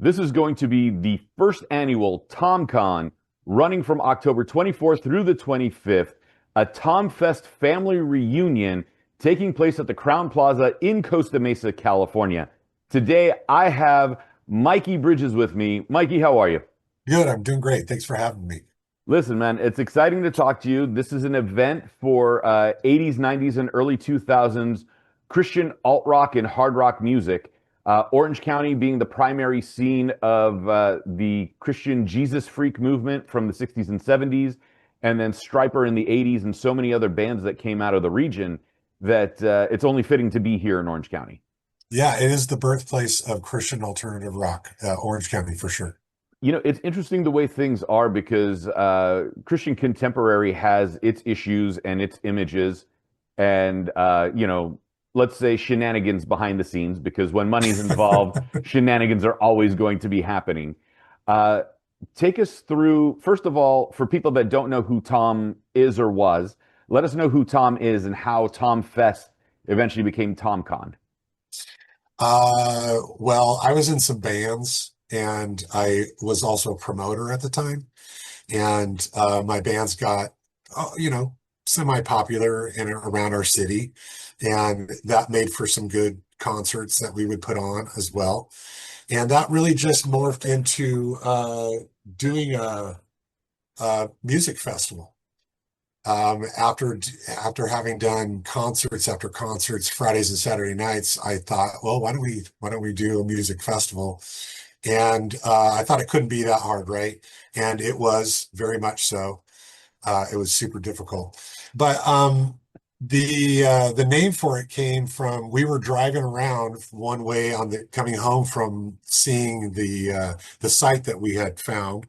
This is going to be the first annual TomCon, running from October 24th through the 25th, a TomFest family reunion taking place at the Crown Plaza in Costa Mesa, California. Today, I have Mikee Bridges with me. Mikee, how are you? Good. I'm doing great. Thanks for having me. Listen, man, it's exciting to talk to you. This is an event for 80s, 90s, and early 2000s Christian alt rock and hard rock music. Orange County being the primary scene of the Christian Jesus Freak movement from the 60s and 70s, and then Stryper in the 80s, and so many other bands that came out of the region that it's only fitting to be here in Orange County. Yeah, it is the birthplace of Christian alternative rock, Orange County for sure. You know, it's interesting the way things are because Christian Contemporary has its issues and its images, and let's say shenanigans behind the scenes, because when money's involved, shenanigans are always going to be happening. Uh, Take us through, first of all, for people that don't know who Tom is or was, let us know who Tom is and how Tom Fest eventually became TomCon. Well, I was in some bands and I was also a promoter at the time. And my bands got, semi-popular in around our city. And that made for some good concerts that we would put on as well. And that really just morphed into doing a music festival. After having done concerts after concerts, Fridays and Saturday nights, I thought, well, why don't we do a music festival? And I thought it couldn't be that hard, right? And it was very much so. It was super difficult, but the name for it came from we were driving around one way on the coming home from seeing the site that we had found,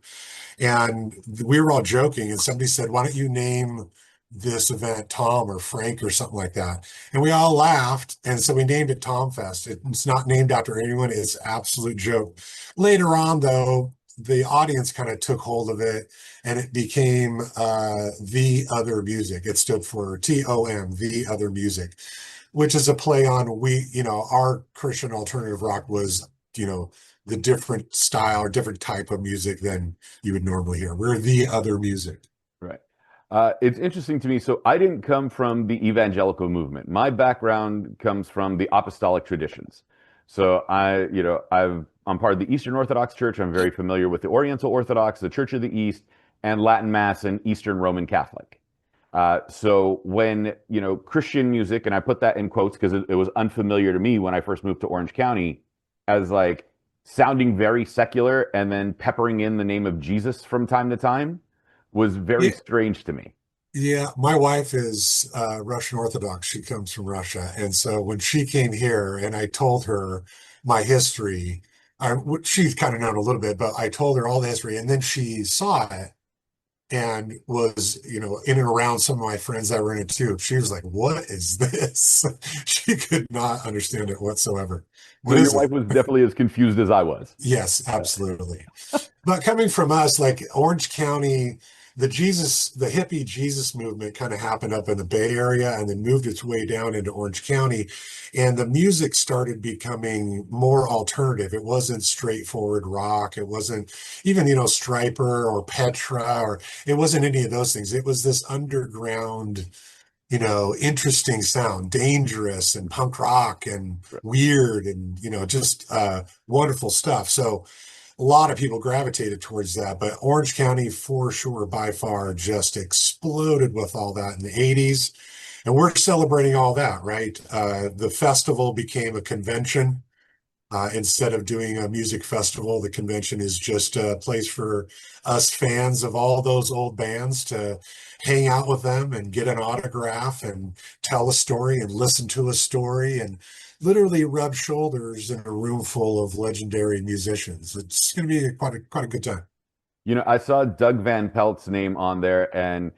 and we were all joking, and somebody said, "Why don't you name this event Tom or Frank or something like that?" And we all laughed, and so we named it Tom Fest. It's not named after anyone; it's an absolute joke. Later on, though, the audience kind of took hold of it, and it became the other music. It stood for TOM, the other music, which is a play on our Christian alternative rock was, the different style or different type of music than you would normally hear. We're the other music. Right. It's interesting to me. So I didn't come from the evangelical movement. My background comes from the apostolic traditions. So I'm part of the Eastern Orthodox Church. I'm very familiar with the Oriental Orthodox, the Church of the East, and Latin Mass and Eastern Roman Catholic. So when, Christian music, and I put that in quotes because it was unfamiliar to me when I first moved to Orange County, as like sounding very secular and then peppering in the name of Jesus from time to time was very Yeah, strange to me. yeah. My wife is Russian Orthodox. She comes from Russia, and so when she came here, and I told her my history, she's kind of known a little bit, but I told her all the history, and then she saw it and was, in and around some of my friends that were in it too. She was like, "What is this?" She could not understand it whatsoever. So What your is wife it? was definitely as confused as I was. Yes, absolutely. But coming from us, like Orange County, the hippie Jesus movement kind of happened up in the Bay Area and then moved its way down into Orange County. And the music started becoming more alternative. It wasn't straightforward rock. It wasn't even, Stryper or Petra, or it wasn't any of those things. It was this underground, interesting sound, dangerous and punk rock and weird and, just wonderful stuff. So a lot of people gravitated towards that, but Orange County for sure by far just exploded with all that in the 80s. And we're celebrating all that, right? The festival became a convention. Instead of doing a music festival, the convention is just a place for us fans of all those old bands to hang out with them and get an autograph and tell a story and listen to a story and literally rub shoulders in a room full of legendary musicians. It's going to be quite a good time. I saw Doug Van Pelt's name on there, and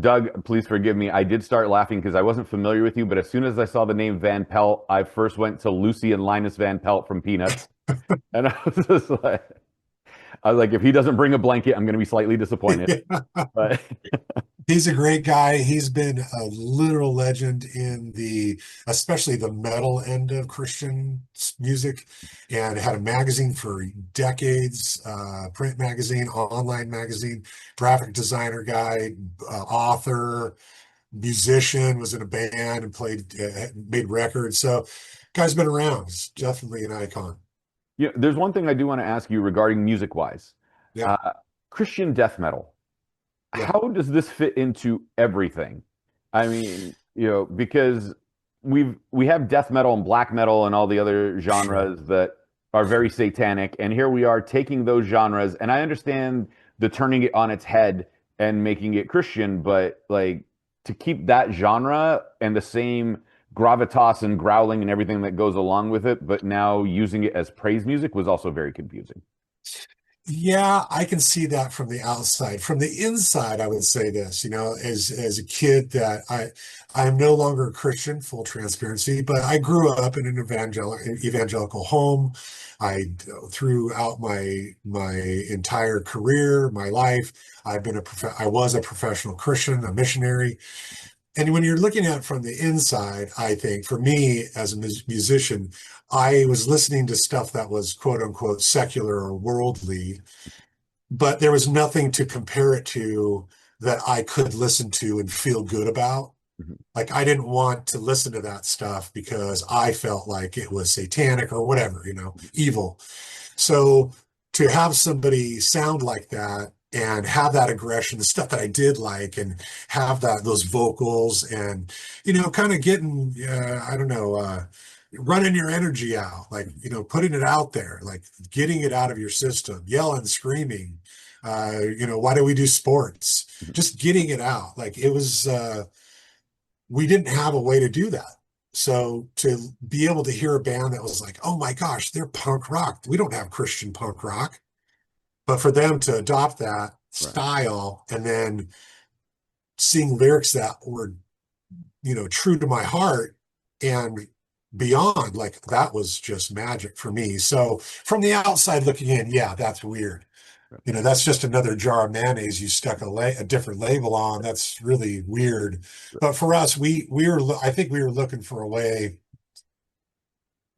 Doug, please forgive me. I did start laughing because I wasn't familiar with you, but as soon as I saw the name Van Pelt, I first went to Lucy and Linus Van Pelt from Peanuts, and I was like, if he doesn't bring a blanket, I'm going to be slightly disappointed. Yeah. But He's a great guy. He's been a literal legend in especially the metal end of Christian music, and had a magazine for decades, print magazine, online magazine, graphic designer guy, author, musician, was in a band and made records. So, guy's been around. He's definitely an icon. Yeah, there's one thing I do want to ask you regarding music wise. Yeah, Uh, Christian death metal. yeah, How does this fit into everything? I mean, because we have death metal and black metal and all the other sure. genres that are very satanic, and here we are taking those genres, and I understand the turning it on its head and making it Christian, but like to keep that genre and the same gravitas and growling and everything that goes along with it, but now using it as praise music was also very confusing. Yeah, I can see that from the outside. From the inside, I would say this, as a kid that I'm no longer a Christian, full transparency, but I grew up in an evangelical home. I throughout my entire career, my life, I was a professional Christian, a missionary. And when you're looking at it from the inside, I think for me as a musician, I was listening to stuff that was quote unquote secular or worldly, but there was nothing to compare it to that I could listen to and feel good about. Mhm. Like I didn't want to listen to that stuff because I felt like it was satanic or whatever, evil. So to have somebody sound like that and have that aggression, the stuff that I did like, and have those vocals and, kind of getting, I don't know, running your energy out, like, putting it out there, like getting it out of your system, yelling, screaming, why do we do sports? Mhm. Just getting it out. Like it was, we didn't have a way to do that. So to be able to hear a band that was like, oh my gosh, they're punk rock. We don't have Christian punk rock. But for them to adopt that Right. style and then sing lyrics that were, true to my heart and beyond, like that was just magic for me. So from the outside looking in, yeah, that's weird. That's just another jar of mayonnaise you stuck a different label on. That's really weird. But for us, I think we were looking for a way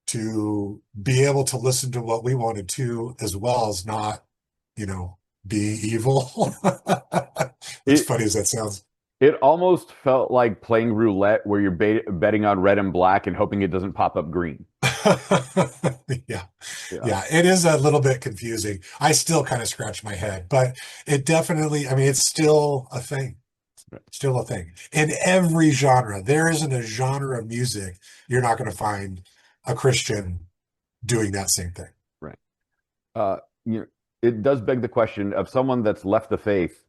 to be able to listen to what we wanted to, as well as not, you know, be evil. As It funny as that sounds. it almost felt like playing roulette where you're betting on red and black and hoping it doesn't pop up green. Yeah. Yeah. Yeah, it is a little bit confusing. I still kind of scratch my head, but it definitely, I mean, it's still a thing. Still a thing. In every genre, there isn't a genre of music you're not going to find a Christian doing that same thing. Right. Uh, you know, it does beg the question of someone that's left the faith,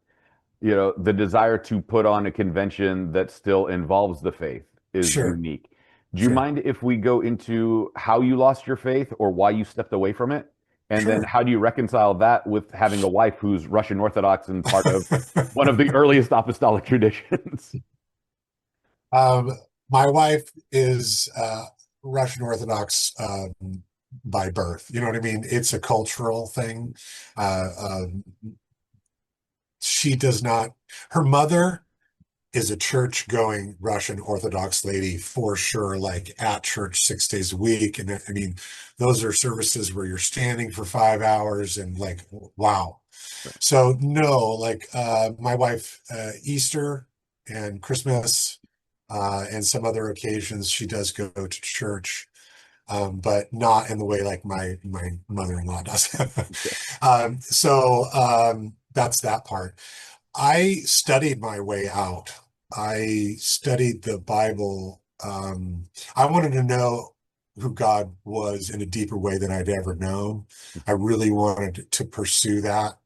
the desire to put on a convention that still involves the faith is Sure, unique. Do you sure, mind if we go into how you lost your faith or why you stepped away from it? And then sure. how do you reconcile that with having a wife who's Russian Orthodox and part of one of the earliest apostolic traditions? Um, my wife is Russian Orthodox by birth. You know what I mean? It's a cultural thing. Uh, uh, she does not, her mother is a church going Russian Orthodox lady for sure, like at church 6 days a week. And I mean, those are services where you're standing for 5 hours and like, wow. So no, like my wife, Easter and Christmas and some other occasions, she does go to church, but not in the way like my mother-in-law does. That's that part. I studied my way out. I studied the Bible. I wanted to know who God was in a deeper way than I'd ever known. I really wanted to pursue that.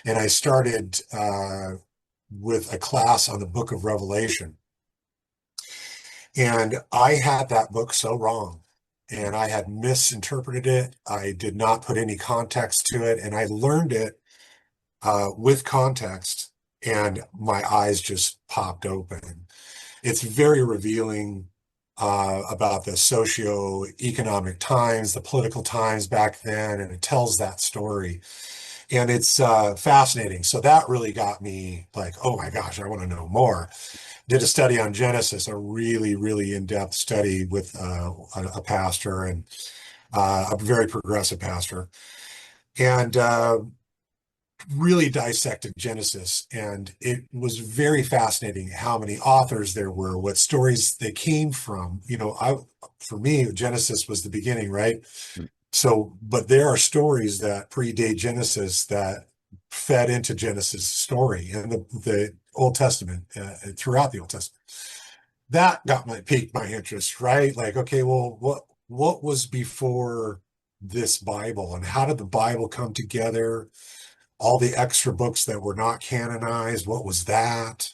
And I started with a class on the book of Revelation. And I had that book so wrong. And I had misinterpreted it. I did not put any context to it. And I learned it with context, and my eyes just popped open. It's very revealing about the socio-economic times, the political times back then, and it tells that story. and it's fascinating. So that really got me like, oh my gosh, I want to know more. Did a study on Genesis, a really, really in-depth study with a pastor and a very progressive pastor, and really dissected Genesis. And it was very fascinating how many authors there were, what stories they came from. For me, Genesis was the beginning, right? So, but there are stories that predate Genesis that fed into Genesis story and the Old Testament, throughout the Old Testament. That piqued my interest, right? Like, okay, well, what was before this Bible, and how did the Bible come together? All the extra books that were not canonized, what was that?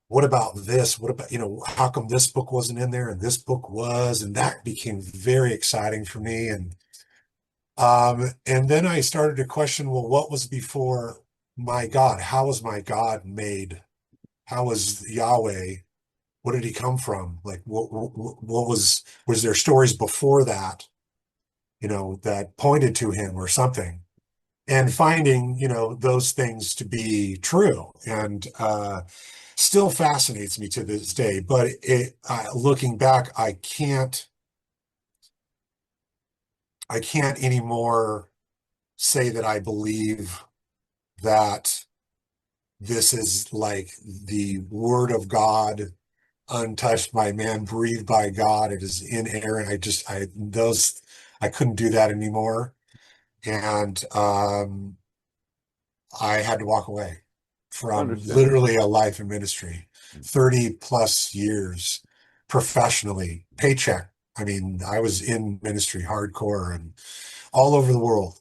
What about this? What about, how come this book wasn't in there and this book was? And that became very exciting for me. And then I started to question, well, what was before my God? How was my God made? How was Yahweh? What did he come from? Like, what was there stories before that, that pointed to him or something? And finding, those things to be true, and still fascinates me to this day. But looking back, I can't anymore say that I believe that this is like the word of God, untouched by man, breathed by God. It is inerrant. I couldn't do that anymore. And I had to walk away from Understandable. literally a life in ministry, 30 plus years professionally, paycheck. I mean, I was in ministry hardcore and all over the world,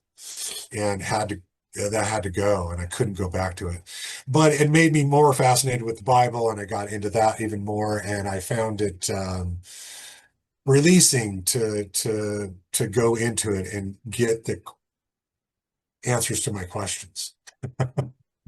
and that had to go, and I couldn't go back to it. But it made me more fascinated with the Bible, and I got into that even more, and I found it releasing to go into it and get the answers to my questions.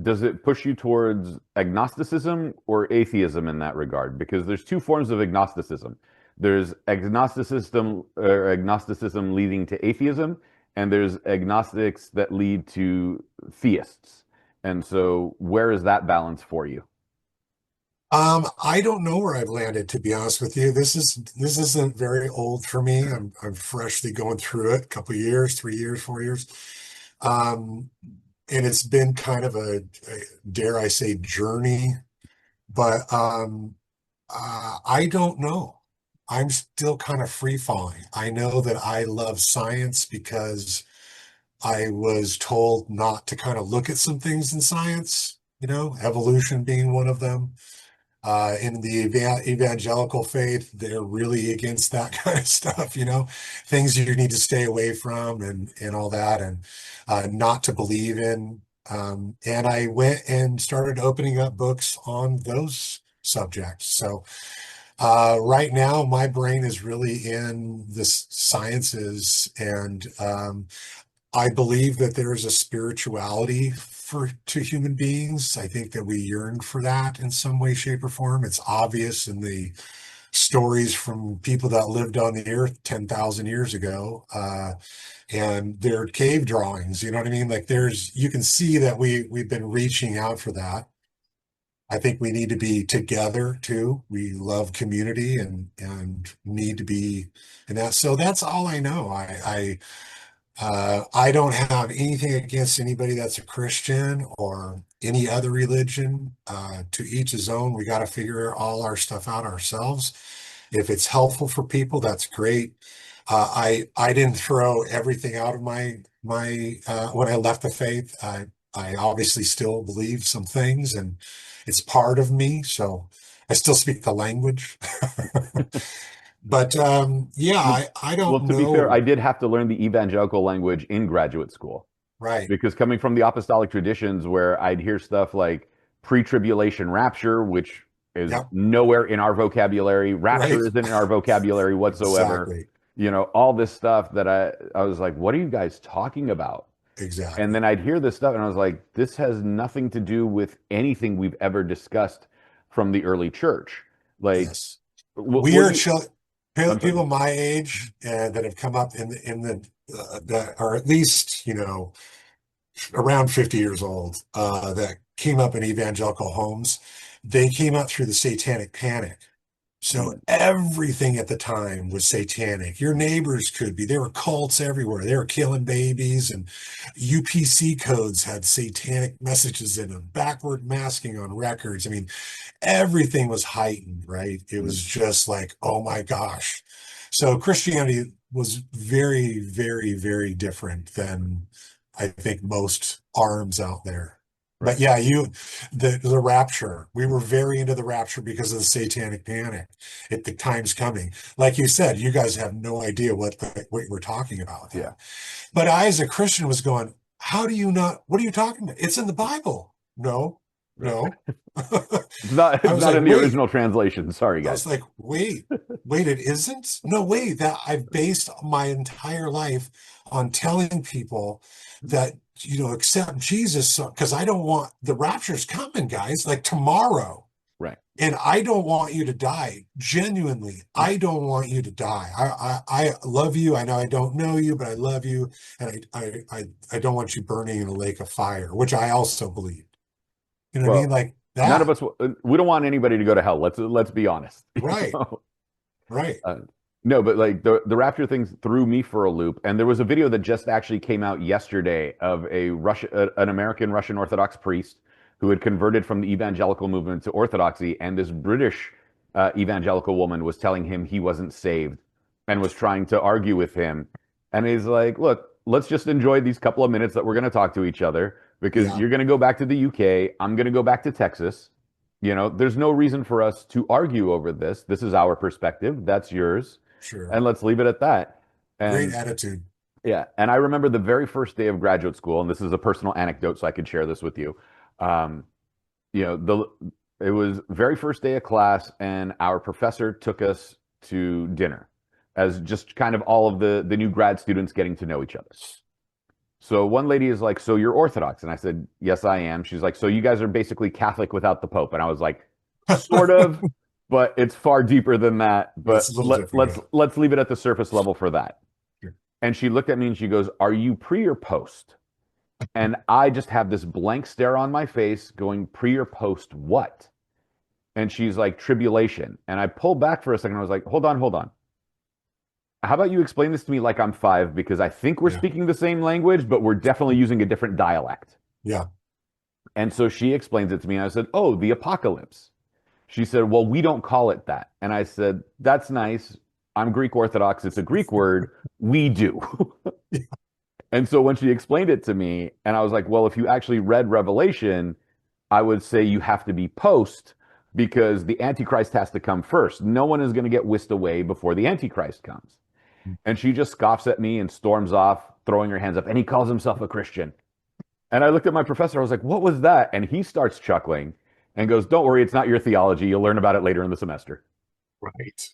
Does it push you towards agnosticism or atheism in that regard? Because there's two forms of agnosticism. There's agnosticism leading to atheism, and there's agnostics that lead to theists. And so, where is that balance for you? I don't know where I've landed, to be honest with you. This isn't very old for me. I'm freshly going through it, a couple of years, 3 years, 4 years. Um, and it's been kind of dare I say, journey, but I don't know. I'm still kind of free falling. I know that I love science because I was told not to kind of look at some things in science, evolution being one of them. In the evangelical faith, they're really against that kind of stuff, things you need to stay away from, and all that, and not to believe in. And I went and started opening up books on those subjects. So right now, my brain is really in the sciences, and I believe that there is a spirituality to human beings. I think that we yearn for that in some way, shape, or form. It's obvious in the stories from people that lived on the earth 10,000 years ago, and their cave drawings. You know what I mean? Like, you can see that we've been reaching out for that. I think we need to be together too. We love community, and need to be in that. So that's all I know. I don't have anything against anybody that's a Christian or any other religion. To each his own. We got to figure all our stuff out ourselves. If it's helpful for people, that's great. I didn't throw everything out of my when I left the faith. I obviously still believe some things, and it's part of me. So I still speak the language. But yeah, Well, I well, don't to be fair, I know. did have to learn the evangelical language in graduate school Right. because coming from the apostolic traditions where I'd hear stuff like pre-tribulation rapture, which is Yep. nowhere in our vocabulary, Right. rapture isn't in our vocabulary whatsoever. Exactly. All this stuff that I was like, what are you guys talking about? And Exactly. then I'd hear this stuff and I was like, this has nothing to do with anything we've ever discussed from the early church. Like, Yes. We what are do you, I'm sorry. people my age that have come up in the that, or at least, around 50 years old, that came up in evangelical homes. They came up through the Satanic Panic. So Mm, everything at the time was satanic. Your neighbors could be. There were cults everywhere. They were killing babies, and UPC codes had satanic messages in them, backward masking on records. I mean, everything was heightened, right? It was mm, just like, oh my gosh. So Christianity was very, very, very different than I think most arms out there. But right. yeah, the rapture. We were very into the rapture because of the satanic panic. The time's coming. Like you said, you guys have no idea what we're talking about with Yeah. that. But I, as a Christian, was going, how do you not? What are you talking about? It's in the Bible. No, Right. no. It's not. I It's was not like, in the wait. original translation. Sorry, I guys. was like, wait, it isn't? No, wait, that I've based my entire life on telling people that, accept Jesus because I don't want the rapture's coming, guys, like tomorrow. Right. And I don't want you to die. Genuinely, I don't want you to die. I love you. I know I don't know you, but I love you. And I don't want you burning in a lake of fire, which I also believe. You know what I mean? Well, Like none of that. us. We don't want anybody to go to hell. Let's be honest. Right. know? Right. Uh, no, but like the Rapture things threw me for a loop. And there was a video that just actually came out yesterday of an American Russian Orthodox priest who had converted from the Evangelical Movement to Orthodoxy, and this British evangelical woman was telling him he wasn't saved and was trying to argue with him. And he's like, "Look, let's just enjoy these couple of minutes that we're going to talk to each other because Yeah. you're going to go back to the UK, I'm going to go back to Texas." There's no reason for us to argue over this. This is our perspective. That's yours. Sure. And let's leave it at that. Great And attitude. yeah, and I remember the very first day of graduate school, and this is a personal anecdote, so I could share this with you. Um, the it was very first day of class, and our professor took us to dinner as just kind of all of the new grad students getting to know each other. So one lady is like, "So you're Orthodox?" And I said, "Yes, I am." She's like, "So you guys are basically Catholic without the Pope?" And I was like, "Sort of, but it's far deeper than that. It's a But little different, yeah. let's leave it at the surface level for that." Sure. And she looked at me and she goes, "Are you pre or post?" And I just have this blank stare on my face going, "Pre or post what?" And she's like, "Tribulation." And I pulled back for a second. I was like, "Hold on, hold on. How about you explain this to me like I'm five? Because I think we're Yeah. speaking the same language, but we're definitely using a different dialect." Yeah. And so she explains it to me. And I said, "Oh, the apocalypse." She said, "Well, we don't call it that." And I said, "That's nice. I'm Greek Orthodox. It's a Greek word. We do." And so when she explained it to me, and I was like, "Well, if you actually read Revelation, I would say you have to be post because the Antichrist has to come first. No one is going to get whisked away before the Antichrist comes." And she just scoffs at me and storms off, throwing her hands up. And he calls himself a Christian. And I looked at my professor. I was like, "What was that?" And he starts chuckling and goes, "Don't worry, it's not your theology. You'll learn about it later in the semester." Right.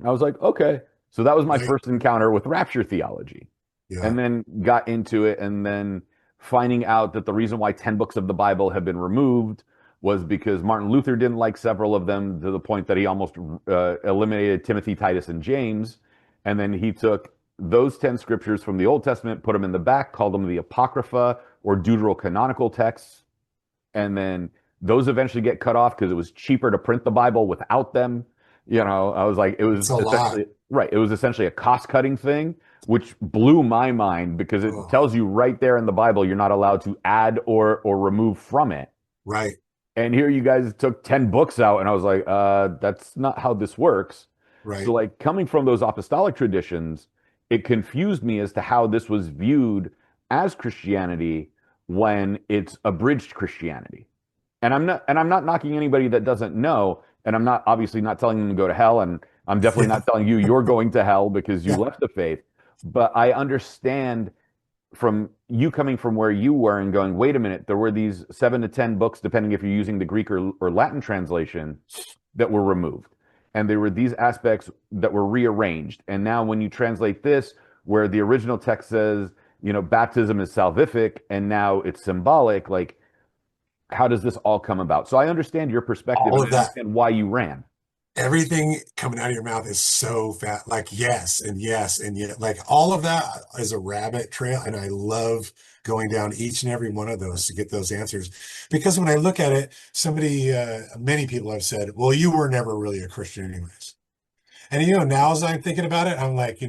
I was like, "Okay." So that was my Right. first encounter with rapture theology. Yeah. And then got into it, and then finding out that the reason why 10 books of the Bible have been removed was because Martin Luther didn't like several of them to the point that he almost eliminated Timothy, Titus, and James. And then he took those 10 scriptures from the Old Testament, put them in the back, called them the Apocrypha or deuterocanonical texts. And then those eventually get cut off because it was cheaper to print the Bible without them. I was like, it It's was a lot. essentially right. It was essentially a cost cutting thing, which blew my mind because it Oh, tells you right there in the Bible you're not allowed to add or remove from it. right. And here you guys took 10 books out, and I was like, that's not how this works. So, Right. like, coming from those apostolic traditions, it confused me as to how this was viewed as Christianity when it's abridged Christianity. And I'm not knocking anybody that doesn't know, and I'm not obviously not telling them to go to hell, and I'm definitely Yeah. not telling you you're going to hell because you Yeah. left the faith. But I understand from you coming from where you were and going, wait a minute, there were these 7 to 10 books, depending if you're using the Greek or Latin translation, that were removed. And there were these aspects that were rearranged. And now when you translate this, where the original text says, baptism is salvific and now it's symbolic, like, how does this all come about? So I understand your perspective All and I of that. understand why you ran. everything coming out of your mouth is so fat, like yes and yes and yet, like all of that is a rabbit trail, and I love going down each and every one of those to get those answers. Because when I look at it, many people have said, "Well, you were never really a Christian, anyways." And now as I'm thinking about it, I'm like,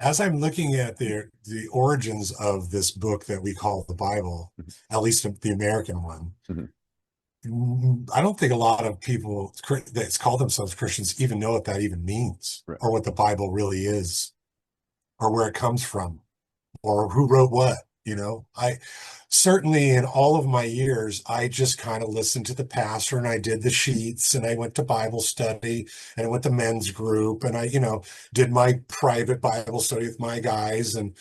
as I'm looking at the origins of this book that we call the Bible, at least the American one. Mhm. I don't think a lot of people that call themselves Christians even know what that even means, Right. or what the Bible really is, or where it comes from, or who wrote what. I certainly, in all of my years, I just kind of listened to the pastor, and I did the sheets, and I went to Bible study, and I went to men's group, and I, did my private Bible study with my guys and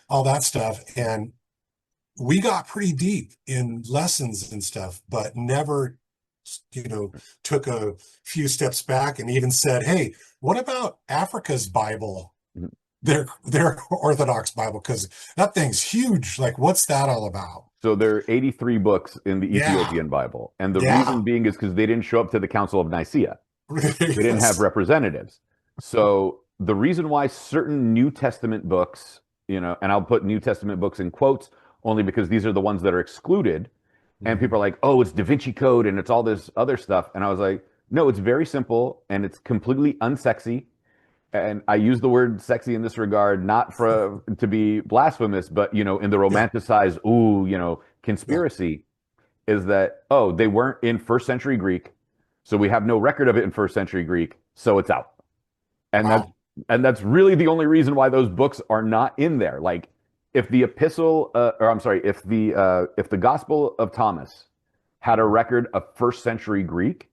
all that stuff. And we got pretty deep in lessons and stuff, but never, you know, took a few steps back and even said, "Hey, what about Africa's Bible? Mhm. Their Orthodox Bible, because that thing's huge. Like, what's that all about?" So there are 83 books in the Yeah, Ethiopian Bible. And the reason yeah. being is because they didn't show up to the Council of Nicaea. They didn't have Yes. representatives. So the reason why certain New Testament books, and I'll put New Testament books in quotes only because these are the ones that are excluded. And people are Mhm. like, oh, it's Da Vinci Code and it's all this other stuff. And I was like, no, it's very simple and it's completely unsexy. And I use the word sexy in this regard, not for to be blasphemous, but in the Yeah, romanticized, ooh, yeah. conspiracy is that, oh, they weren't in first century Greek, so we have no record of it in first century Greek, so it's out. And that's Wow. and that's really the only reason why those books are not in there. Like if the epistle, or I'm sorry, if the Gospel of Thomas had a record of first century Greek,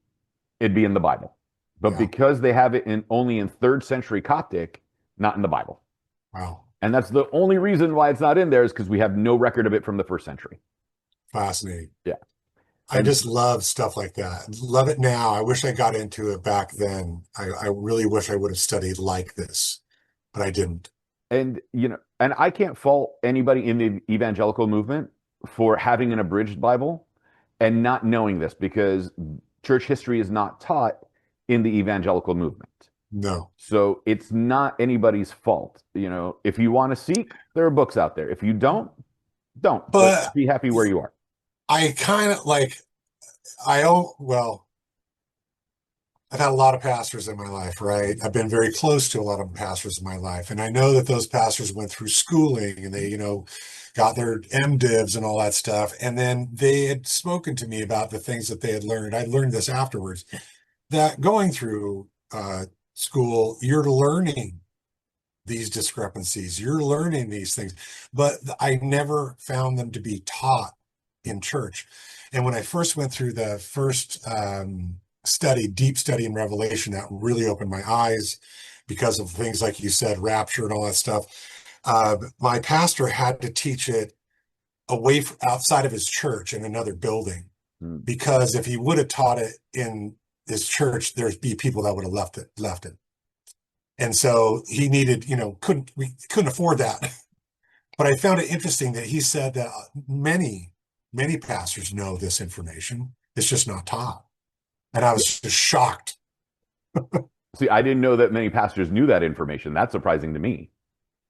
it'd be in the Bible. But Yeah. because they have it in only in third century Coptic, not in the Bible. Wow. And that's the only reason why it's not in there is because we have no record of it from the first century. Fascinating. Yeah. I And just love stuff like that. Love it now. I wish I got into it back then. I really wish I would have studied like this, but I didn't. and I can't fault anybody in the evangelical movement for having an abridged Bible and not knowing this because church history is not taught in the evangelical movement. No. So it's not anybody's fault. If you want to seek, there are books out there. If you don't. But But be happy where you are. I kind of like, well, I've had a lot of pastors in my life, right? I've been very close to a lot of pastors in my life. And I know that those pastors went through schooling, and they, got their MDivs and all that stuff. And then they had spoken to me about the things that they had learned. I learned this afterwards, that going through school, you're learning these discrepancies, you're learning these things, but I never found them to be taught in church. And when I first went through the first deep study in Revelation, that really opened my eyes because of things like you said, rapture and all that stuff. My pastor had to teach it outside of his church in another building, Mm. because if he would have taught it in his church, there'd be people that would have left it. And so he needed, we couldn't afford that. But I found it interesting that he said that many pastors know this information. It's just not taught. And I was just shocked. See, I didn't know that many pastors knew that information. That's surprising to me.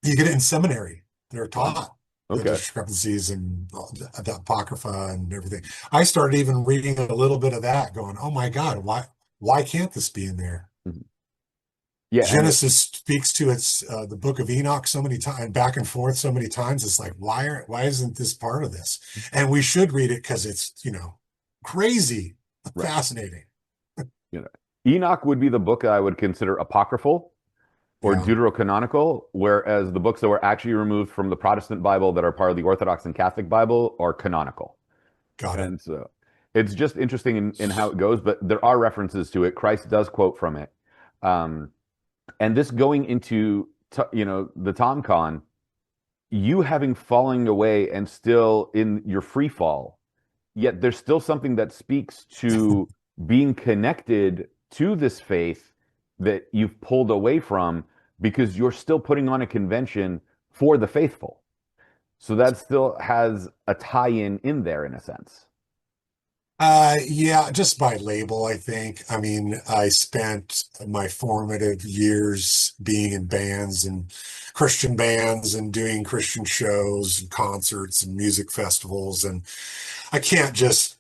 You get it in seminary. They're Wow. taught the Okay. discrepancies and the Apocrypha and everything. I started even reading a little bit of that, going, "Oh my God, why can't this be in there?" Mhm. Yeah, and Genesis speaks to the book of Enoch so many times, back and forth so many times. It's like, why isn't this part of this? And we should read it because it's, crazy, right. fascinating. You know, Enoch would be the book I would consider apocryphal or Yeah, deuterocanonical, whereas the books that were actually removed from the Protestant Bible that are part of the Orthodox and Catholic Bible are canonical. got it. And so it's just interesting in how it goes, but there are references to it. Christ does quote from it. Um, and this going into the TomCon, you having fallen away and still in your free fall, yet there's still something that speaks to being connected to this faith that you've pulled away from because you're still putting on a convention for the faithful. So that still has a tie-in there in a sense. Yeah, just by label, I think. I mean, I spent my formative years being in bands and Christian bands and doing Christian shows and concerts and music festivals. And I can't just,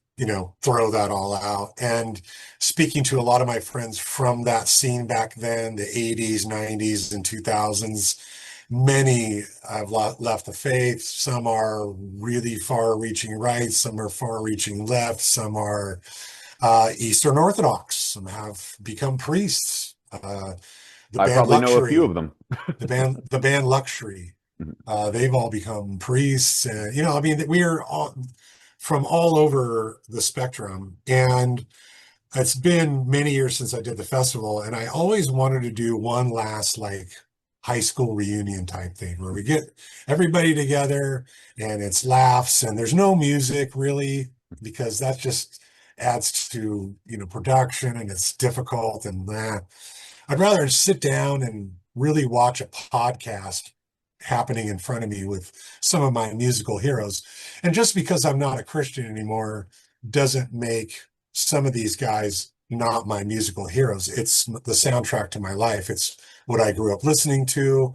throw that all out. And speaking to a lot of my friends from that scene back then, the 80s, 90s, and 2000s, many have left the faith. Some are really far-reaching right, some are far-reaching left, some are Eastern Orthodox, some have become priests. The I band probably know a few Luxury, of them. the band Luxury, they've all become priests. And, I mean, we are all from all over the spectrum. And it's been many years since I did the festival, and I always wanted to do one last like high school reunion type thing where we get everybody together and it's laughs and there's no music really because that just adds to, production and it's difficult and that. I'd rather sit down and really watch a podcast happening in front of me with some of my musical heroes. And just because I'm not a Christian anymore doesn't make some of these guys not my musical heroes. It's the soundtrack to my life. It's what I grew up listening to.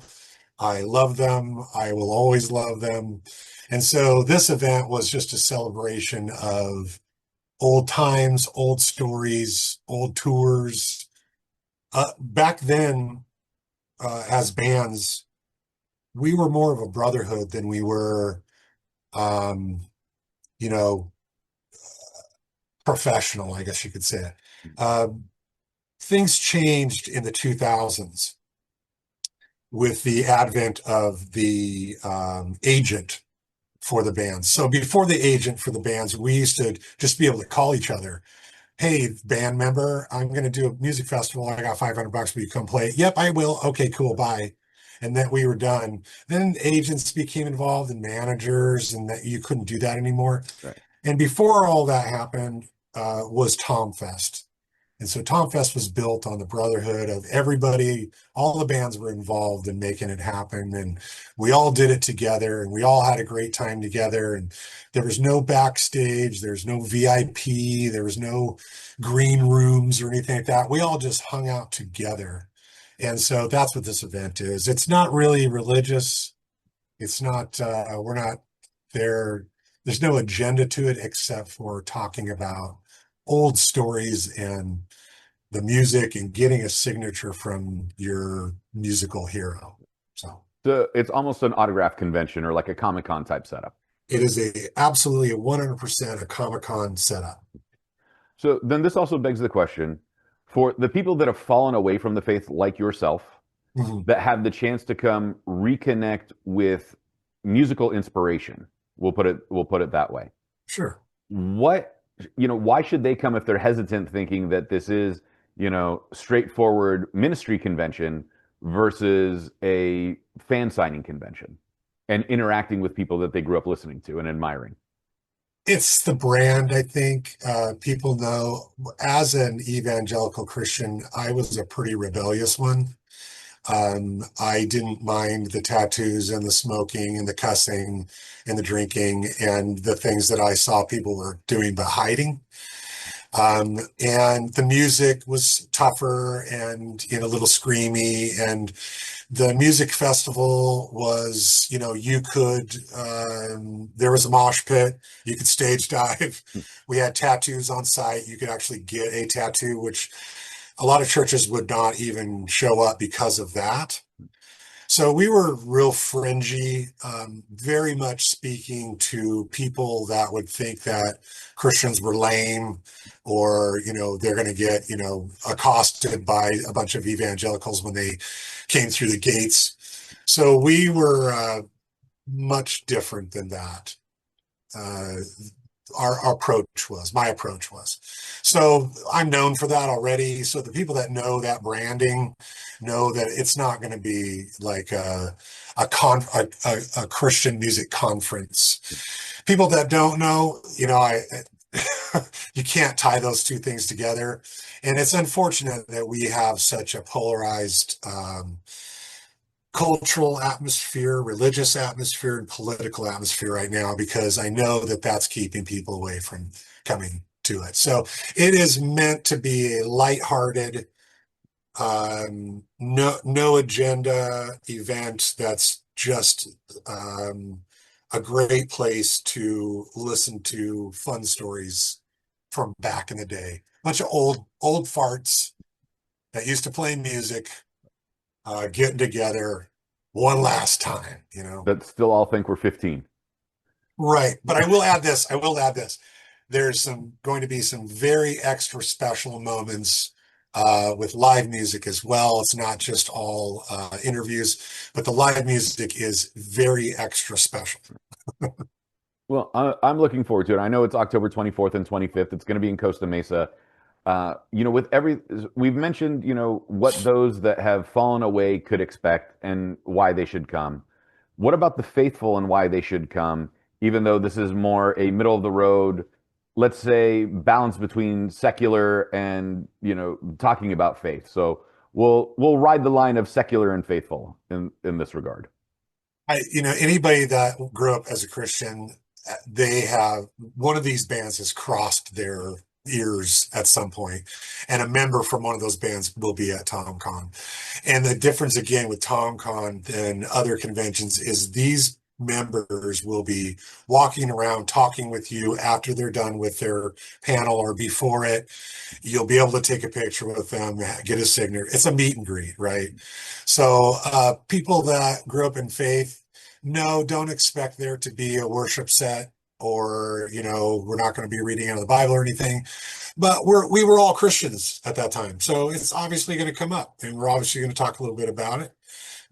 I love them. I will always love them. And so this event was just a celebration of old times, old stories, old tours. Back then, as bands, we were more of a brotherhood than we were, um, you know, professional, I guess you could say. Um, Things changed in the 2000s with the advent of the agent for the bands. So before the agent for the bands, we used to just be able to call each other. Hey, band member, I'm going to do a music festival. I got $500. Will you come play? Yep, I will. Okay, cool. Bye. And then we were done. Then agents became involved and managers, and that you couldn't do that anymore. Right. And before all that happened, was TomFest. And so TomFest was built on the brotherhood of everybody, all the bands were involved in making it happen. And we all did it together and we all had a great time together. And there was no backstage, there's no VIP, there was no green rooms or anything like that. We all just hung out together. And so that's what this event is. It's not really religious. It's not, we're not there. There's no agenda to it except for talking about old stories and the music and getting a signature from your musical hero. So So it's almost an autograph convention or like a Comic-Con type setup. it is absolutely a 100% a Comic-Con setup. So then this also begs the question for the people that have fallen away from the faith, like yourself, Mhm. that have the chance to come reconnect with musical inspiration. We'll put it that way. Sure. What, why should they come if they're hesitant thinking that this is, straightforward ministry convention versus a fan signing convention and interacting with people that they grew up listening to and admiring? It's the brand, I think. People know as an evangelical Christian, I was a pretty rebellious one. I didn't mind the tattoos and the smoking and the cussing and the drinking and the things that I saw people were doing but hiding. And the music was tougher and a little screamy. And the music festival was, you could, there was a mosh pit, you could stage dive. We had tattoos on site. You could actually get a tattoo, which a lot of churches would not even show up because of that. So we were real fringy, very much speaking to people that would think that Christians were lame or, they're going to get, accosted by a bunch of evangelicals when they came through the gates. So we were much different than that. Uh, our approach was, my approach was. So I'm known for that already. So the people that know that branding know that it's not going to be like a Christian music conference. People that don't know, you can't tie those two things together. And it's unfortunate that we have such a polarized cultural atmosphere, religious atmosphere, and political atmosphere right now, because I know that that's keeping people away from coming to it. So it is meant to be a lighthearted, no agenda event that's just a great place to listen to fun stories from back in the day. Bunch of old farts that used to play music, getting together one last time, you know. That still all think we're 15. Right. But I will add this. I will add this. There's going to be some very extra special moments with live music as well. It's not just all interviews, but the live music is very extra special. Well, I'm looking forward to it. I know it's October 24th and 25th. It's going to be in Costa Mesa. With we've mentioned, what those that have fallen away could expect and why they should come. What about the faithful and why they should come, even though this is more a middle of the road, let's say, balance between secular and, talking about faith. So we'll ride the line of secular and faithful in this regard. Anybody that grew up as a Christian, they have one of these bands has crossed their ears at some point, and a member from one of those bands will be at TomCon. And the difference again with TomCon than other conventions is these members will be walking around talking with you after they're done with their panel or before it. You'll be able to take a picture with them, get a signature. It's a meet and greet, right? So people that grew up in faith, no, don't expect there to be a worship set, or we're not going to be reading out of the Bible or anything. But we were all Christians at that time, so it's obviously going to come up, and we're obviously going to talk a little bit about it.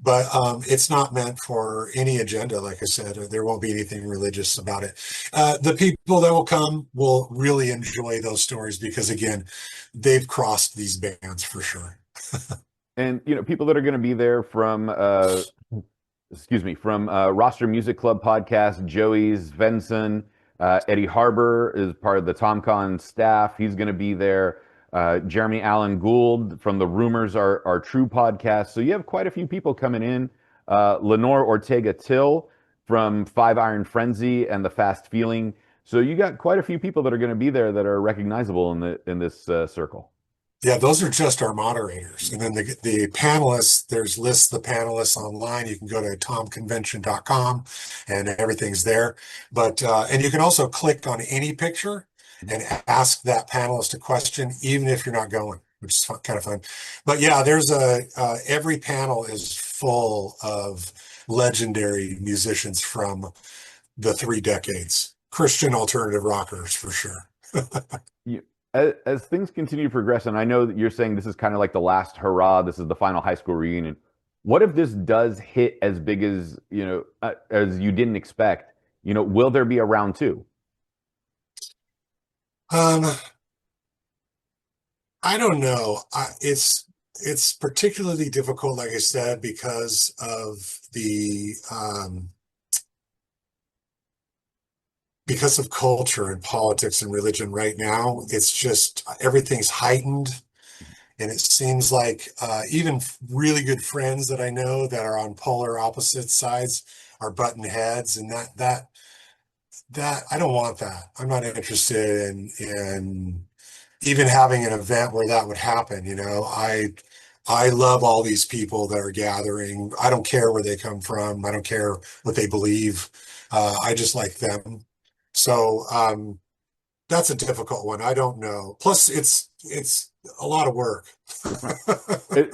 But it's not meant for any agenda. Like I said, there won't be anything religious about it. The people that will come will really enjoy those stories because, again, they've crossed these bands for sure. And people that are going to be there from from Roster Music Club podcast, Joey's Venson, Eddie Harbor is part of the TomCon staff. He's going to be there. Jeremy Allen Gould from the Rumors Are True podcast. So you have quite a few people coming in. Lenore Ortega Till from Five Iron Frenzy and The Fast Feeling. So you got quite a few people that are going to be there that are recognizable in this circle. Yeah, those are just our moderators. And then the panelists, there's lists of the panelists online. You can go to tomconvention.com and everything's there. But and you can also click on any picture and ask that panelist a question, even if you're not going, which is kind of fun. But yeah, there's every panel is full of legendary musicians from the 3 decades, Christian alternative rockers for sure. As things continue to progress, and I know that you're saying this is kind of like the last hurrah, this is the final high school reunion. What if this does hit as big as, as you didn't expect? Will there be a round 2? I don't know. It's particularly difficult, like I said, because of because of culture and politics and religion right now. It's just everything's heightened. And it seems like even really good friends that I know that are on polar opposite sides are butting heads, and that I don't want that. I'm not interested in even having an event where that would happen. I love all these people that are gathering. I don't care where they come from. I don't care what they believe. I just like them. So that's a difficult one. I don't know. Plus, it's a lot of work.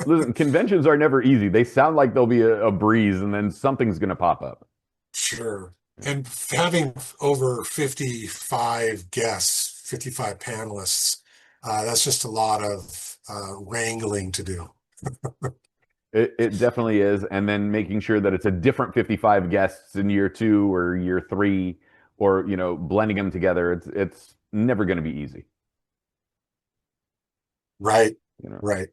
Listen, conventions are never easy. They sound like they'll be a breeze, and then something's going to pop up. Sure. And having over 55 guests, 55 panelists, that's just a lot of wrangling to do. It definitely is. And then making sure that it's a different 55 guests in year 2 or year 3, or, blending them together. It's never going to be easy. Right. Right.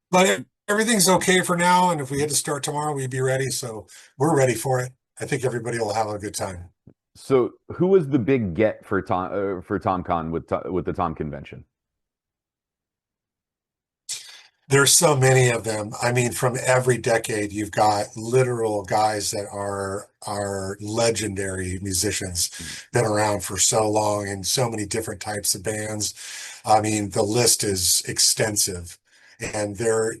But everything's okay for now. And if we had to start tomorrow, we'd be ready. So we're ready for it. I think everybody will have a good time. So who was the big get for TomCon with the Tom convention? There's so many of them. I mean, from every decade, you've got literal guys that are legendary musicians, been around for so long in so many different types of bands. I mean, the list is extensive, and there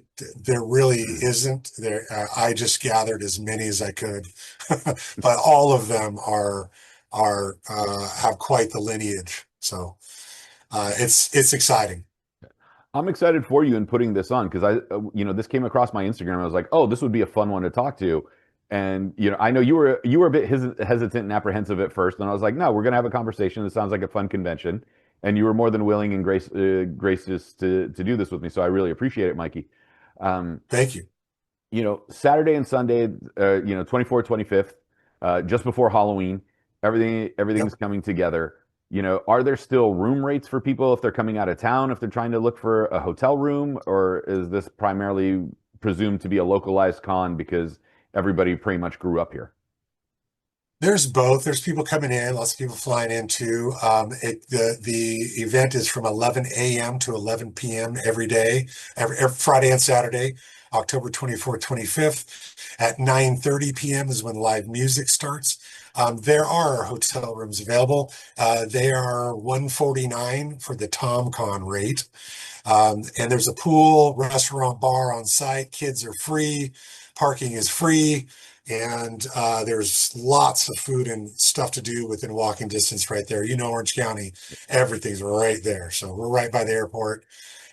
really isn't. There, I just gathered as many as I could, but all of them are have quite the lineage. So it's exciting. I'm excited for you in putting this on because this came across my Instagram. I was like, oh, this would be a fun one to talk to. And I know you were a bit hesitant and apprehensive at first, and I was like, no, we're gonna have a conversation. It sounds like a fun convention, and you were more than willing and gracious to do this with me. So I really appreciate it, Mikey. Um, Thank you. Saturday and Sunday, 24th, 25th, just before Halloween, everything's Yep. coming together. Are there still room rates for people if they're coming out of town, if they're trying to look for a hotel room, or is this primarily presumed to be a localized con because everybody pretty much grew up here? There's both. There's people coming in, lots of people flying in too. The event is from 11 a.m. to 11 p.m. every day, every Friday and Saturday, October 24th, 25th. At 9:30 p.m. is when live music starts. There are hotel rooms available. They are 149 for the TomCon rate. And there's a pool, restaurant, bar on site. Kids are free. Parking is free. And there's lots of food and stuff to do within walking distance right there. Orange County, everything's right there. So we're right by the airport.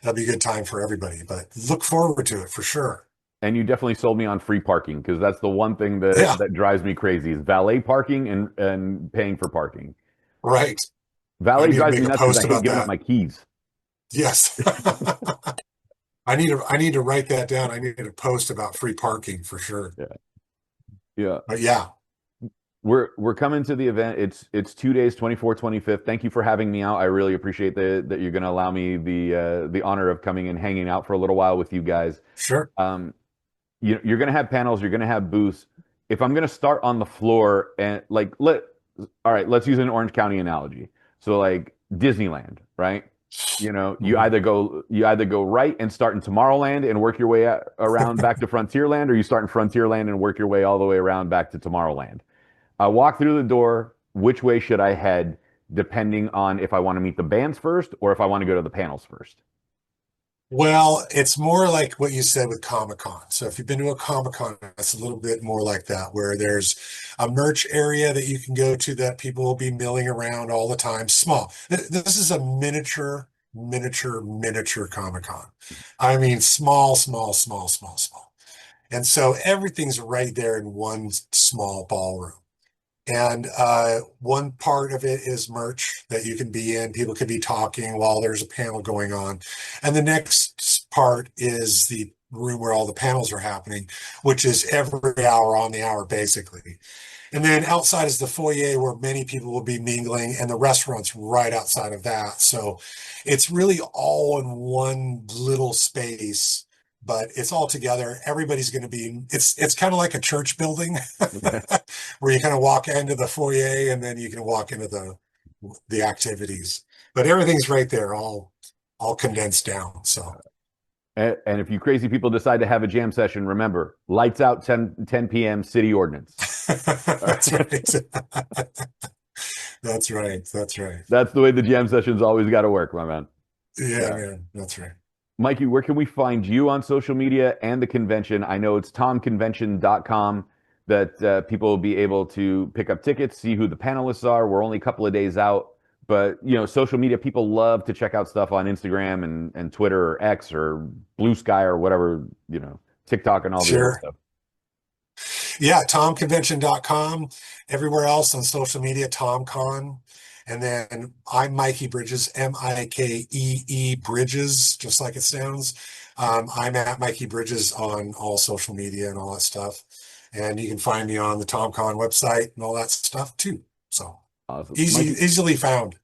It'll be a good time for everybody, but look forward to it for sure. And you definitely sold me on free parking because that's the one thing that Yeah, that drives me crazy is valet parking and paying for parking. right. I Valet need to drives me make a nuts because I post hate about giving up that. my keys. Yes. I need to write that down. I need to post about free parking for sure. Yeah. Yeah. But yeah, We're coming to the event. It's 2 days, 24th, 25th. Thank you for having me out. I really appreciate that you're going to allow me the honor of coming and hanging out for a little while with you guys. sure. Um, you're going to have panels, you're going to have booths. If I'm going to start on the floor and all right, let's use an Orange County analogy. So like Disneyland, right? Mhm. You either go right and start in Tomorrowland and work your way around back to Frontierland, or you start in Frontierland and work your way all the way around back to Tomorrowland. I walk through the door. Which way should I head, depending on if I want to meet the bands first or if I want to go to the panels first? Well, it's more like what you said with Comic-Con. So if you've been to a Comic-Con, it's a little bit more like that, where there's a merch area that you can go to that people will be milling around all the time. Small. This is a miniature Comic-Con. I mean, small, small, small, small, small. And so everything's right there in one small ballroom. And one part of it is merch that you can be in. People could be talking while there's a panel going on. And the next part is the room where all the panels are happening, which is every hour on the hour, basically. And then outside is the foyer where many people will be mingling, and the restaurant's right outside of that. So it's really all in one little space, but it's all together. Everybody's going to be, it's kind of like a church building where you kind of walk into the foyer and then you can walk into the activities. But everything's right there, all condensed down. So And if you crazy people decide to have a jam session, remember, lights out 10 p.m. city ordinance. All that's right. right. That's right. That's right. That's the way the jam session's always got to work, my man. Yeah, Yeah. man. That's right. Mikey, where can we find you on social media and the convention? I know it's tomconvention.com that people will be able to pick up tickets, see who the panelists are. We're only a couple of days out, but social media people love to check out stuff on Instagram and Twitter or X or Blue Sky or whatever, TikTok and all the other Sure. stuff. Yeah, tomconvention.com. Everywhere else on social media, TomCon. And then I'm Mikee Bridges, Mikee Bridges, just like it sounds. I'm at Mikee Bridges on all social media and all that stuff. And you can find me on the TomCon website and all that stuff too. So Awesome. easy, Mikey, easily found.